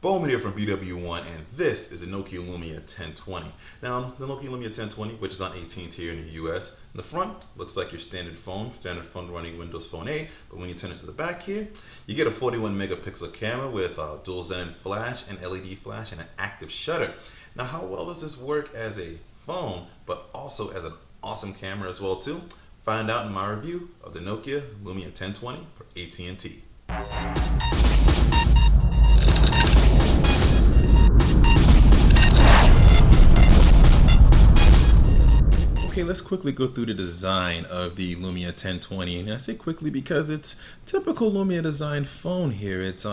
BWOne here from BWOne, and this is a Nokia Lumia 1020. Now, the Nokia Lumia 1020, which is on AT&T here in the US, in the front looks like your standard phone running Windows Phone 8, but when you turn it to the back here, you get a 41 megapixel camera with dual xenon flash and LED flash and an active shutter. Now, how well does this work as a phone, but also as an awesome camera as well too? Find out in my review of the Nokia Lumia 1020 for AT&T. Okay, let's quickly go through the design of the Lumia 1020, and I say quickly because it's typical Lumia design phone here. It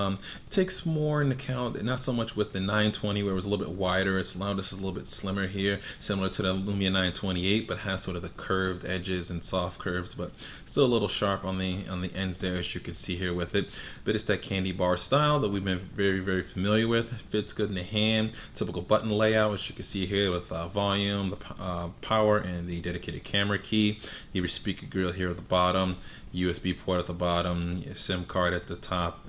takes more into account, not so much with the 920 where it was a little bit wider. It's allowed us a little bit slimmer here, similar to the Lumia 928, but has sort of the curved edges and soft curves, but still a little sharp on the ends there, as you can see here with it. But it's that candy bar style that we've been very familiar with. It fits good in the hand. Typical button layout, which you can see here with volume, the power, and the dedicated camera key. You have your speaker grill here at the bottom, USB port at the bottom, your SIM card at the top,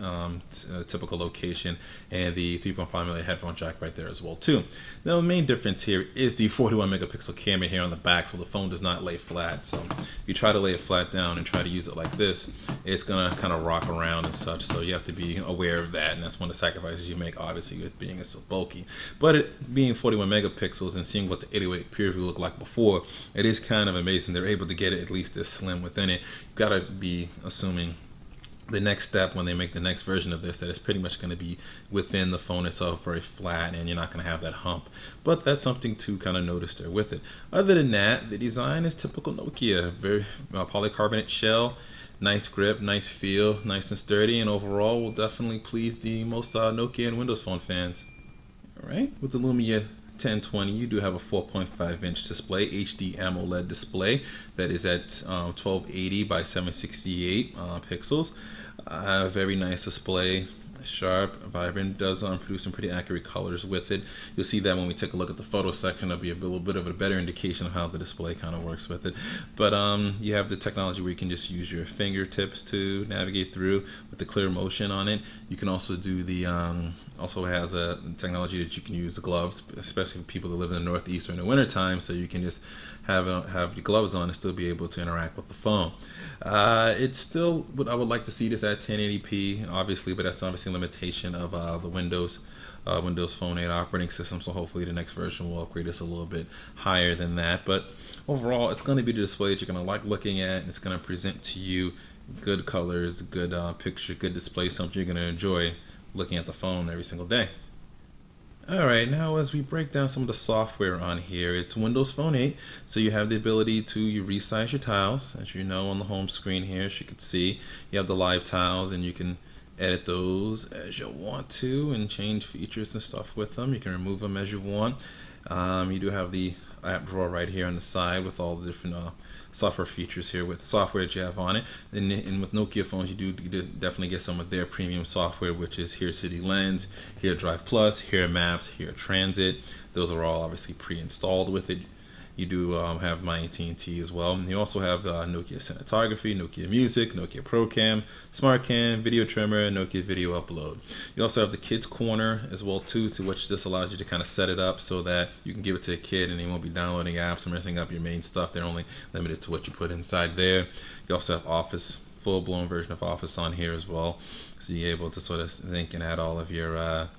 typical location, and the 3.5mm headphone jack right there as well too. Now the main difference here is the 41 megapixel camera here on the back, so the phone does not lay flat. So if you try to lay it flat down and try to use it like this, it's gonna kind of rock around and such, so you have to be aware of that, and that's one of the sacrifices you make, obviously, with being so bulky. But it being 41 megapixels and seeing what the 808 Pure View looked like before, it is kind of amazing they're able to get it at least this slim within it. You've got to be assuming the next step when they make the next version of this that it's pretty much going to be within the phone itself, very flat, and you're not going to have that hump. But that's something to kind of notice there with it. Other than that, the design is typical Nokia, very polycarbonate shell, nice grip, nice feel, nice and sturdy, and overall will definitely please the most Nokia and Windows Phone fans. All right, with the Lumia 1020, you do have a 4.5-inch display, HD AMOLED display that is at 1280 by 768 pixels. Very nice display, sharp, vibrant, does produce some pretty accurate colors with it. You'll see that when we take a look at the photo section. It'll be a little bit of a better indication of how the display kind of works with it. But you have the technology where you can just use your fingertips to navigate through with the clear motion on it. You can also do the also has a technology that you can use the gloves, especially for people that live in the Northeast or in the wintertime, so you can just have your gloves on and still be able to interact with the phone. It's still, I would like to see this at 1080p, obviously, but that's obviously a limitation of the Windows Phone 8 operating system, so hopefully the next version will upgrade us a little bit higher than that. But overall, it's going to be the display that you're going to like looking at, and it's going to present to you good colors, good picture, good display, something you're going to enjoy looking at the phone every single day. Alright, now as we break down some of the software on here, it's Windows Phone 8, so you have the ability to resize your tiles, as you know on the home screen here, as you can see. You have the live tiles, and you can edit those as you want to and change features and stuff with them. You can remove them as you want. You do have the app drawer right here on the side with all the different software features here with the software that you have on it. And with Nokia phones, you do definitely get some of their premium software, which is here City Lens, here Drive Plus, here Maps, here Transit. Those are all obviously pre-installed with it. You do have my AT&T as well. And you also have Nokia Cinematography, Nokia Music, Nokia ProCam, SmartCam, Video Trimmer, Nokia Video Upload. You also have the Kids Corner as well too, to which this allows you to kind of set it up so that you can give it to a kid and they won't be downloading apps and messing up your main stuff. They're only limited to what you put inside there. You also have Office, full-blown version of Office on here as well, so you're able to sort of sync and add all of your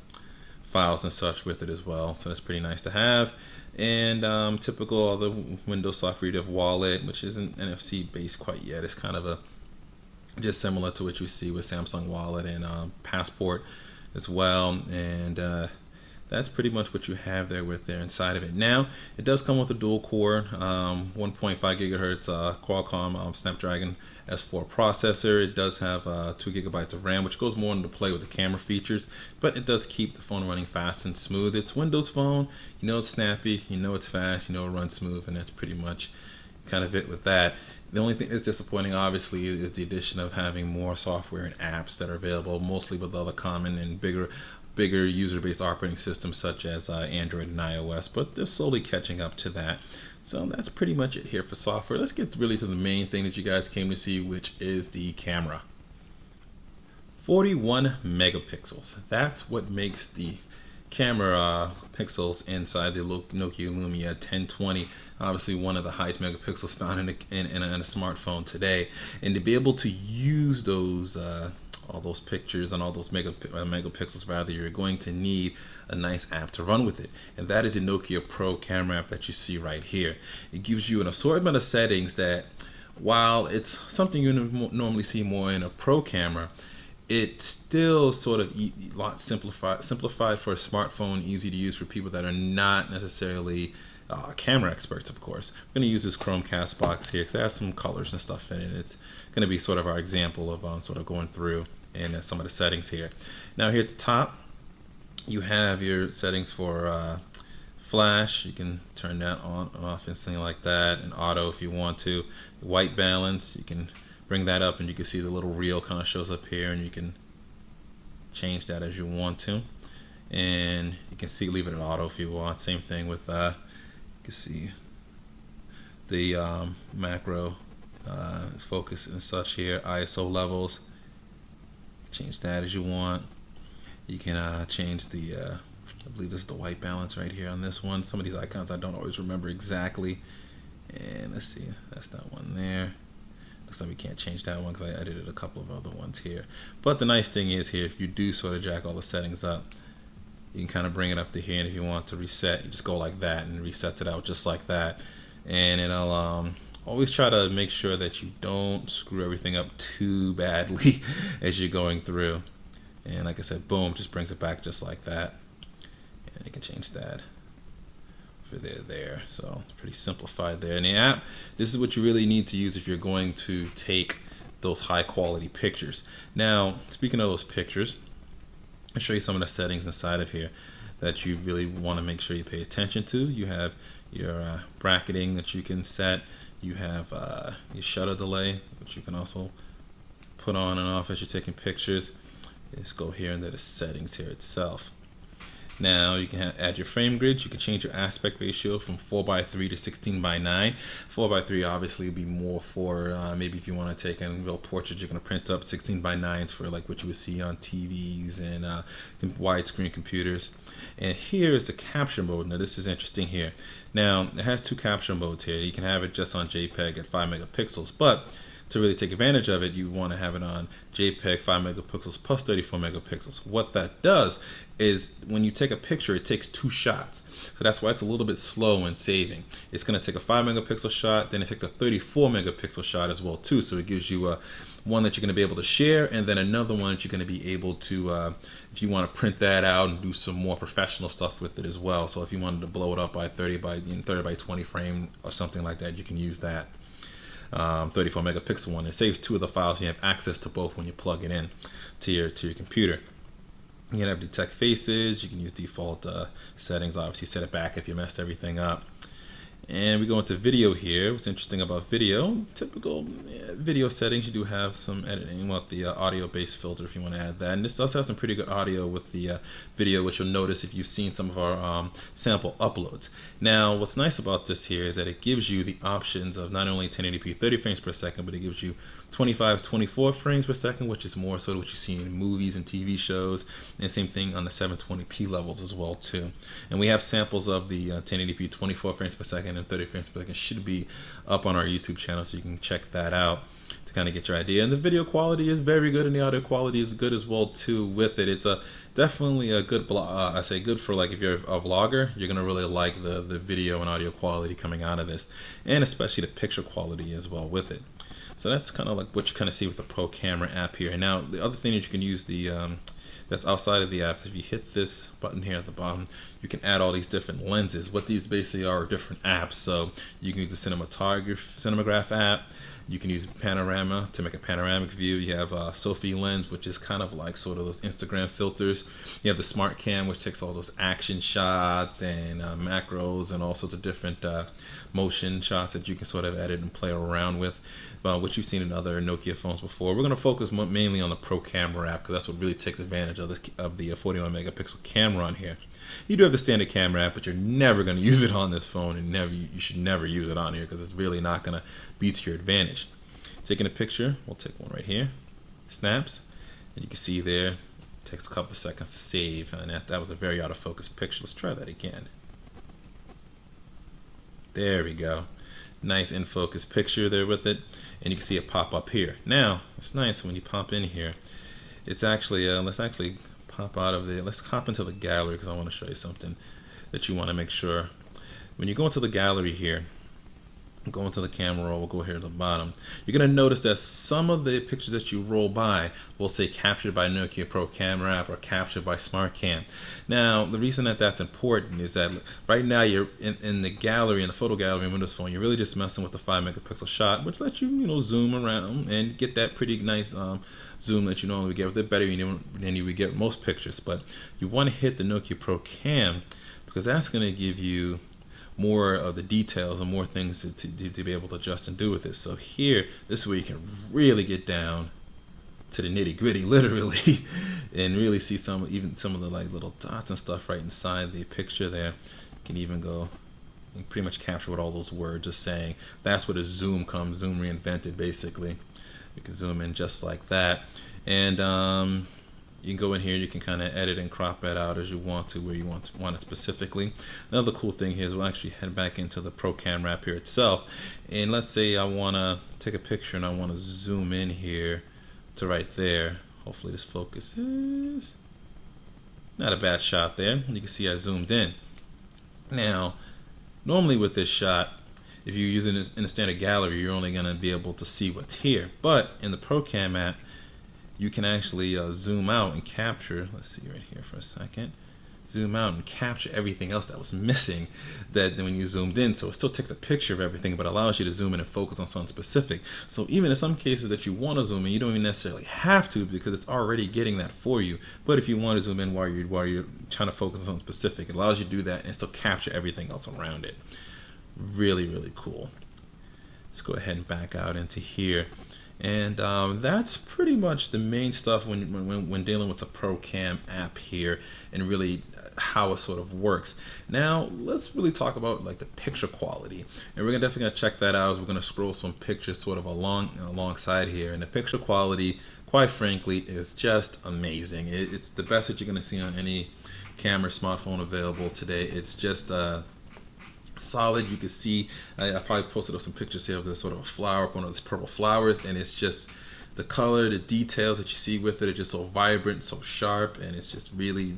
files and such with it as well. So that's pretty nice to have. And typical other Windows software, you have Wallet, which isn't NFC based quite yet. It's kind of just similar to what you see with Samsung Wallet and Passport as well. And that's pretty much what you have there with there inside of it. Now, it does come with a dual core, 1.5 gigahertz Qualcomm Snapdragon S4 processor. It does have 2 gigabytes of RAM, which goes more into play with the camera features, but it does keep the phone running fast and smooth. It's Windows Phone, you know it's snappy, you know it's fast, you know it runs smooth, and that's pretty much kind of it with that. The only thing that's disappointing, obviously, is the addition of having more software and apps that are available, mostly with other common and bigger user-based operating systems such as Android and iOS, but they're slowly catching up to that. So that's pretty much it here for software. Let's get really to the main thing that you guys came to see, which is the camera. 41 megapixels. That's what makes the camera pixels inside the Nokia Lumia 1020. Obviously one of the highest megapixels found in a smartphone today. And to be able to use those all those pictures and all those megapixels rather, you're going to need a nice app to run with it, and that is a Nokia Pro camera app that you see right here. It gives you an assortment of settings that, while it's something you normally see more in a Pro camera, it's still sort of a lot simplified for a smartphone, easy to use for people that are not necessarily camera experts. Of course, we're going to use this Chromecast box here because it has some colors and stuff in it. It's going to be sort of our example of sort of going through and some of the settings here. Now here at the top, you have your settings for flash. You can turn that on and off instantly like that, and auto if you want to. White balance, you can bring that up and you can see the little reel kind of shows up here, and you can change that as you want to. And you can see, leave it at auto if you want. Same thing with you can see the macro focus and such here. ISO levels, change that as you want. You can change the I believe this is the white balance right here on this one. Some of these icons I don't always remember exactly. And let's see, that's that one there. Looks like we can't change that one because I edited a couple of other ones here. But the nice thing is here, if you do sort of jack all the settings up, you can kind of bring it up to here, and if you want to reset, you just go like that and reset it out just like that. And it'll always try to make sure that you don't screw everything up too badly as you're going through. And like I said, boom, just brings it back just like that. And you can change that for there. So it's pretty simplified there. In the app, this is what you really need to use if you're going to take those high quality pictures. Now, speaking of those pictures, I'll show you some of the settings inside of here that you really want to make sure you pay attention to. You have your bracketing that you can set. You have your shutter delay, which you can also put on and off as you're taking pictures. Let's go here into the settings here itself. Now you can add your frame grids. You can change your aspect ratio from 4:3 to 16:9. 4:3 obviously would be more for maybe if you want to take a real portrait, you're going to print up. 16:9s for like what you would see on TVs and widescreen computers. And here is the capture mode. Now this is interesting here. Now it has two capture modes here. You can have it just on JPEG at 5 megapixels, but to really take advantage of it, you want to have it on JPEG 5 megapixels plus 34 megapixels. What that does is when you take a picture, it takes 2 shots. So that's why it's a little bit slow in saving. It's going to take a 5 megapixel shot, then it takes a 34 megapixel shot as well too. So it gives you one that you're going to be able to share, and then another one that you're going to be able to, if you want to print that out and do some more professional stuff with it as well. So if you wanted to blow it up by 30 by 20 frame or something like that, you can use that. 34 megapixel one. It saves 2 of the files. You have access to both when you plug it in to your computer. You can have detect faces. You can use default settings. Obviously set it back if you messed everything up. And we go into video here. What's interesting about video, typical video settings, you do have some editing with the audio based filter if you want to add that. And this does have some pretty good audio with the video, which you'll notice if you've seen some of our sample uploads. Now, what's nice about this here is that it gives you the options of not only 1080p 30 frames per second, but it gives you 24 frames per second, which is more so what you see in movies and TV shows, and same thing on the 720p levels as well too. And we have samples of the 1080p 24 frames per second and 30 frames per second should be up on our YouTube channel, so you can check that out to kind of get your idea. And the video quality is very good, and the audio quality is good as well too with it. It's definitely a good I say good for like if you're a vlogger, you're gonna really like the video and audio quality coming out of this, and especially the picture quality as well with it. So that's kind of like what you kind of see with the Pro Camera app here. Now the other thing that you can use that's outside of the apps, if you hit this button here at the bottom, you can add all these different lenses. What these basically are different apps. So you can use the cinematograph app. You can use panorama to make a panoramic view. You have Selfie lens, which is kind of like sort of those Instagram filters. You have the smart cam, which takes all those action shots and macros and all sorts of different motion shots that you can sort of edit and play around with, which you've seen in other Nokia phones before. We're going to focus mainly on the Pro Camera app because that's what really takes advantage of the 41 megapixel camera on here. You do have the standard camera app, but you're never going to use it on this phone, and you should never use it on here because it's really not going to be to your advantage. Taking a picture, we'll take one right here. Snaps. And you can see there, it takes a couple seconds to save, and that was a very out of focus picture. Let's try that again. There we go. Nice in focus picture there with it, and you can see it pop up here. Now, it's nice when you pop in here. It's actually, let's actually pop out of there. Let's hop into the gallery because I want to show you something that you want to make sure. When you go into the gallery here, go into the camera roll, we'll go here to the bottom. You're going to notice that some of the pictures that you roll by will say captured by Nokia Pro Camera app or captured by SmartCam. Now, the reason that that's important is that right now you're in the gallery, in the photo gallery in Windows Phone, you're really just messing with the 5 megapixel shot, which lets you, zoom around and get that pretty nice zoom that you normally get with it, better than you would get most pictures. But you want to hit the Nokia Pro Cam because that's going to give you more of the details and more things to be able to adjust and do with it. So here, this is where you can really get down to the nitty gritty, literally, and really see even some of the like little dots and stuff right inside the picture there. You can even go and pretty much capture what all those words are saying. That's where the zoom comes, zoom reinvented basically. You can zoom in just like that. And you can go in here, you can kind of edit and crop that out as you want to, where you want it specifically. Another cool thing here is we'll actually head back into the Pro Camera app here itself. And let's say I want to take a picture and I want to zoom in here to right there. Hopefully this focuses. Not a bad shot there. You can see I zoomed in. Now, normally with this shot, if you're using it in a standard gallery, you're only going to be able to see what's here. But in the Pro Cam app, you can actually zoom out and capture, let's see right here for a second, zoom out and capture everything else that was missing that when you zoomed in. So it still takes a picture of everything, but allows you to zoom in and focus on something specific. So even in some cases that you want to zoom in, you don't even necessarily have to because it's already getting that for you. But if you want to zoom in while you're trying to focus on something specific, it allows you to do that and still capture everything else around it. Really, really cool. Let's go ahead and back out into here. And that's pretty much the main stuff when dealing with the Pro Cam app here and really how it sort of works. Now let's really talk about like the picture quality, and we're definitely gonna check that out as we're gonna scroll some pictures sort of alongside here. And the picture quality, quite frankly, is just amazing. It's the best that you're gonna see on any camera smartphone available today. It's just solid. You can see I probably posted up some pictures here of this sort of a flower, one of those purple flowers, and it's just the color, the details that you see with it are just so vibrant, so sharp, and it's just really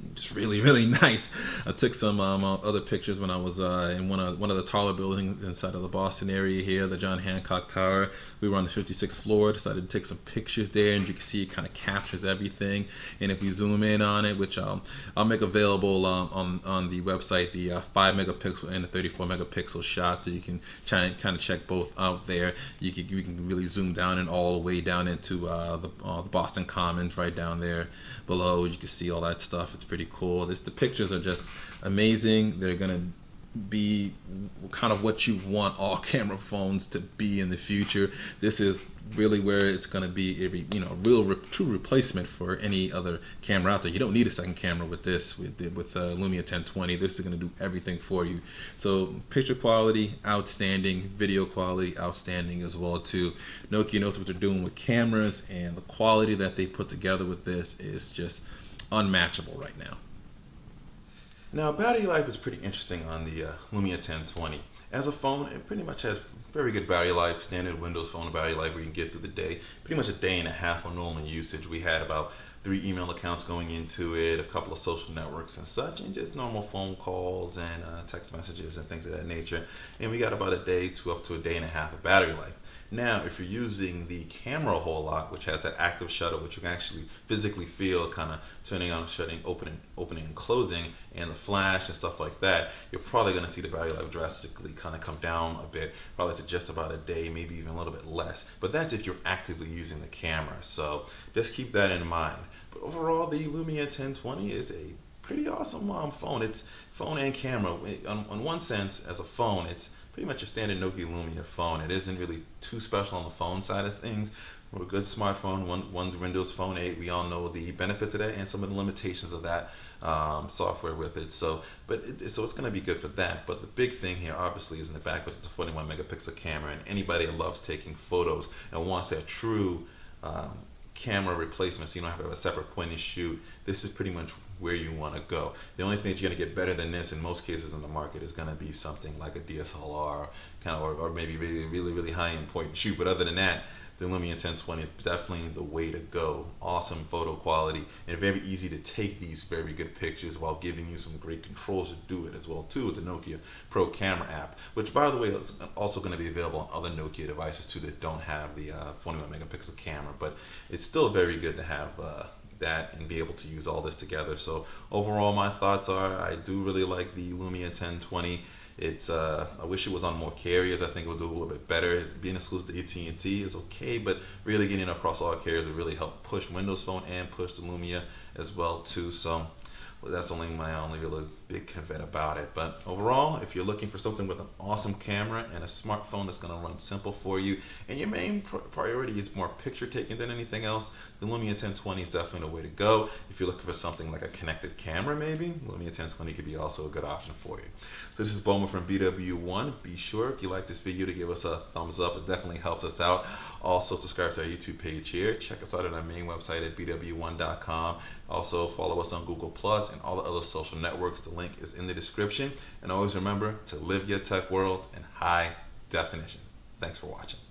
nice. I took some other pictures when I was in one of the taller buildings inside of the Boston area here, the John Hancock Tower. We were on the 56th floor, decided to take some pictures there, and you can see it kind of captures everything. And if we zoom in on it, which I'll make available on the website, the 5 megapixel and the 34 megapixel shot, so you can try and kind of check both out there. You can really zoom down and all the way down into the Boston Commons right down there below. You can see all that stuff. It's pretty cool. The pictures are just amazing. They're gonna be kind of what you want all camera phones to be in the future. This is really where it's going to be a true replacement for any other camera out there. You don't need a second camera with this. With Lumia 1020, this is going to do everything for you. So picture quality outstanding, video quality outstanding as well too. Nokia knows what they're doing with cameras, and the quality that they put together with this is just unmatchable right now. Now, battery life is pretty interesting on the Lumia 1020. As a phone, it pretty much has very good battery life, standard Windows Phone battery life where you can get through the day. Pretty much a day and a half on normal usage. We had about 3 email accounts going into it, a couple of social networks and such, and just normal phone calls and text messages and things of that nature. And we got about a day to up to a day and a half of battery life. Now, if you're using the camera whole lot, which has that active shutter, which you can actually physically feel kind of turning on, shutting, opening and closing, and the flash and stuff like that, you're probably going to see the battery life drastically kind of come down a bit, probably to just about a day, maybe even a little bit less. But that's if you're actively using the camera, so just keep that in mind. But overall, the Lumia 1020 is a pretty awesome phone. It's phone and camera. On one sense, as a phone, it's pretty much a standard Nokia Lumia phone. It isn't really too special on the phone side of things. We're a good smartphone, one's Windows Phone 8. We all know the benefits of that and some of the limitations of that software with it. So it's going to be good for that. But the big thing here, obviously, is in the back, which is a 41 megapixel camera. And anybody that loves taking photos and wants that true camera replacement, so you don't have to have a separate point and shoot. This is pretty much where you want to go. The only thing that you're going to get better than this in most cases in the market is going to be something like a DSLR kind of, or maybe really high end point and shoot. But other than that, the Lumia 1020 is definitely the way to go. Awesome photo quality and very easy to take these very good pictures while giving you some great controls to do it as well too with the Nokia Pro Camera app, which by the way is also going to be available on other Nokia devices too that don't have the 21 megapixel camera, but it's still very good to have that and be able to use all this together. So overall my thoughts are I do really like the Lumia 1020. It's I wish it was on more carriers. I think it would do a little bit better. Being exclusive to AT&T is okay, but really getting across all carriers would really help push Windows Phone and push the Lumia as well too. So that's only my only really big caveat about it. But overall, if you're looking for something with an awesome camera and a smartphone that's going to run simple for you, and your main priority is more picture taking than anything else, the Lumia 1020 is definitely the way to go. If you're looking for something like a connected camera, maybe Lumia 1020 could be also a good option for you. So this is BWOne from BWOne. Be sure if you like this video to give us a thumbs up. It definitely helps us out. Also subscribe to our YouTube page here. Check us out on our main website at BWOne.com. Also follow us on Google Plus and all the other social networks. The link is in the description. And always remember to live your tech world in high definition. Thanks for watching.